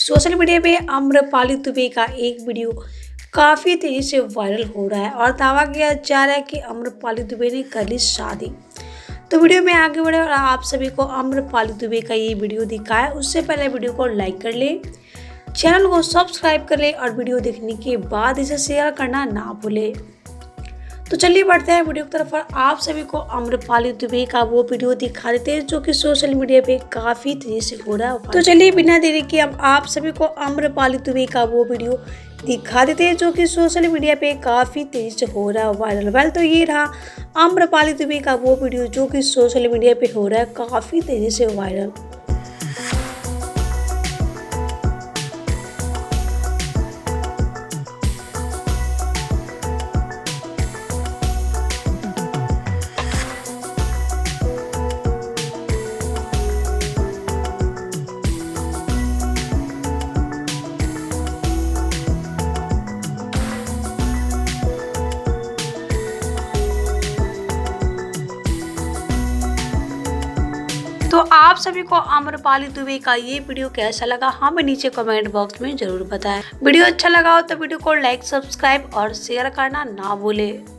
Social media पे आम्रपाली दुबे का एक वीडियो काफ़ी तेज़ी से वायरल हो रहा है और दावा किया जा रहा है कि आम्रपाली दुबे ने कर ली शादी। तो वीडियो में आगे बढ़े और आप सभी को आम्रपाली दुबे का ये वीडियो दिखा है, उससे पहले वीडियो को लाइक कर ले, चैनल को सब्सक्राइब कर ले और वीडियो देखने के बाद इसे शेयर करना ना भूले। तो चलिए बढ़ते हैं वीडियो की तरफ और आप सभी को आम्रपाली दुबे का वो वीडियो दिखा देते हैं जो कि सोशल मीडिया पे काफ़ी तेजी से हो रहा है। तो चलिए बिना देरी के हम आप सभी को आम्रपाली दुबे का वो वीडियो दिखा देते हैं जो कि सोशल मीडिया पे काफ़ी तेजी से हो रहा है वायरल। तो ये रहा आम्रपाली दुबे का वो वीडियो जो कि सोशल मीडिया पे हो रहा है काफ़ी तेजी से वायरल। तो आप सभी को आम्रपाली दुबे का ये वीडियो कैसा लगा हमें नीचे कमेंट बॉक्स में जरूर बताएं। वीडियो अच्छा लगा हो तो वीडियो को लाइक, सब्सक्राइब और शेयर करना ना भूलें।